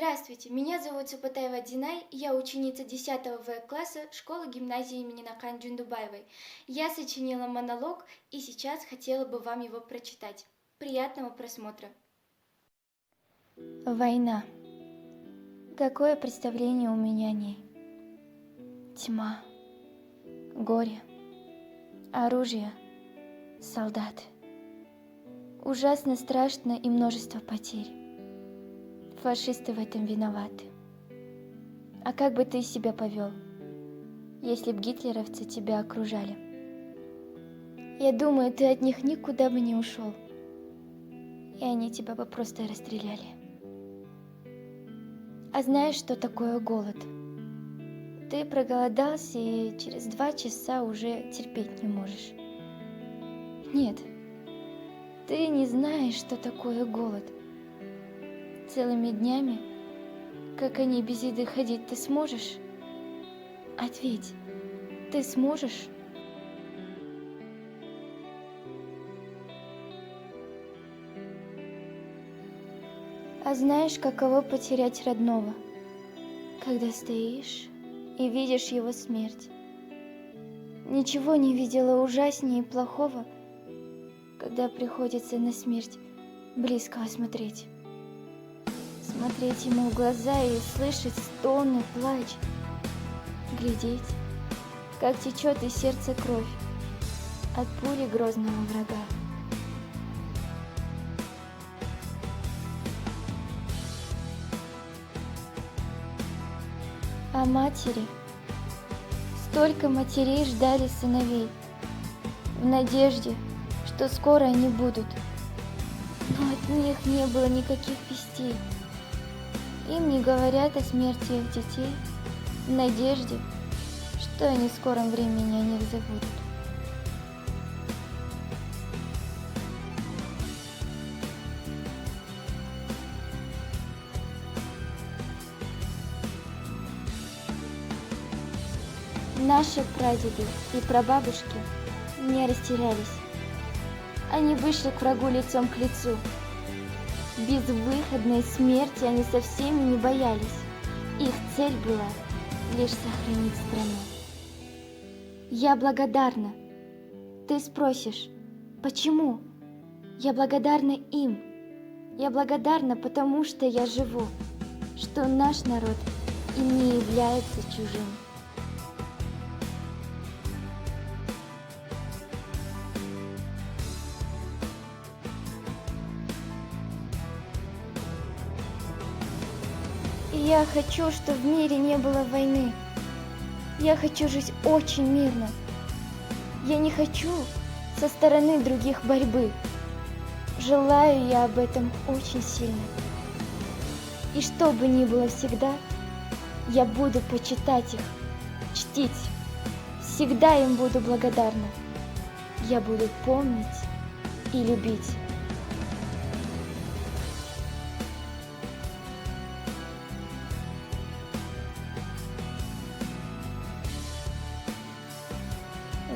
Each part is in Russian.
Здравствуйте, меня зовут Супатаева Динай, я ученица 10 класса школы-гимназии имени Нақан Джундубаевой. Я сочинила монолог и сейчас хотела бы вам его прочитать. Приятного просмотра. Война. Какое представление у меня о ней? Тьма, горе, оружие, солдаты. Ужасно страшно и множество потерь. Фашисты в этом виноваты. А как бы ты себя повел, если б гитлеровцы тебя окружали? Я думаю, ты от них никуда бы не ушел, и они тебя бы просто расстреляли. А знаешь, что такое голод? Ты проголодался и через 2 часа уже терпеть не можешь. Нет, ты не знаешь, что такое голод. Целыми днями, как они без еды ходить, ты сможешь? Ответь, ты сможешь? А знаешь, каково потерять родного, когда стоишь и видишь его смерть? Ничего не видела ужаснее и плохого, когда приходится на смерть близко смотреть. Смотреть ему в глаза и слышать стоны, плач. Глядеть, как течет из сердца кровь от пули грозного врага. А матери, столько матерей ждали сыновей, в надежде, что скоро они будут. Но от них не было никаких вестей. Им не говорят о смерти их детей, в надежде, что они в скором времени о них забудут. Наши прадеды и прабабушки не растерялись. Они вышли к врагу лицом к лицу. Безвыходной смерти они со всеми не боялись. Их цель была лишь сохранить страну. Я благодарна. Ты спросишь, почему? Я благодарна им. Я благодарна, потому что я живу, что наш народ им не является чужим. Я хочу, чтобы в мире не было войны. Я хочу жить очень мирно. Я не хочу со стороны других борьбы. Желаю я об этом очень сильно. И что бы ни было всегда, я буду почитать их, чтить. Всегда им буду благодарна. Я буду помнить и любить.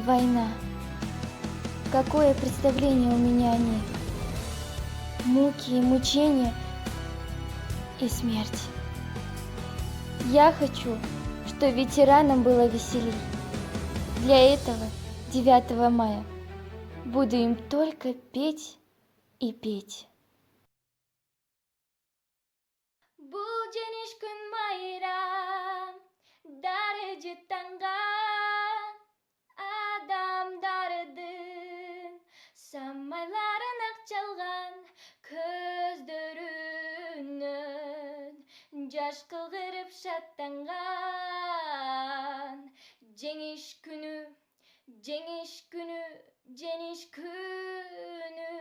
Война. Какое представление у меня о ней? Муки и мучения и смерть. Я хочу, чтобы ветеранам было веселей. Для этого 9 мая буду им только петь и петь. Бұл жеңіс күн майрам, дарыжы таңған адамдардың самайларын ақ жалған көздерінен жаш қылғырып шаттанған жеңіс күні, жеңіс күні, жеңіс күні.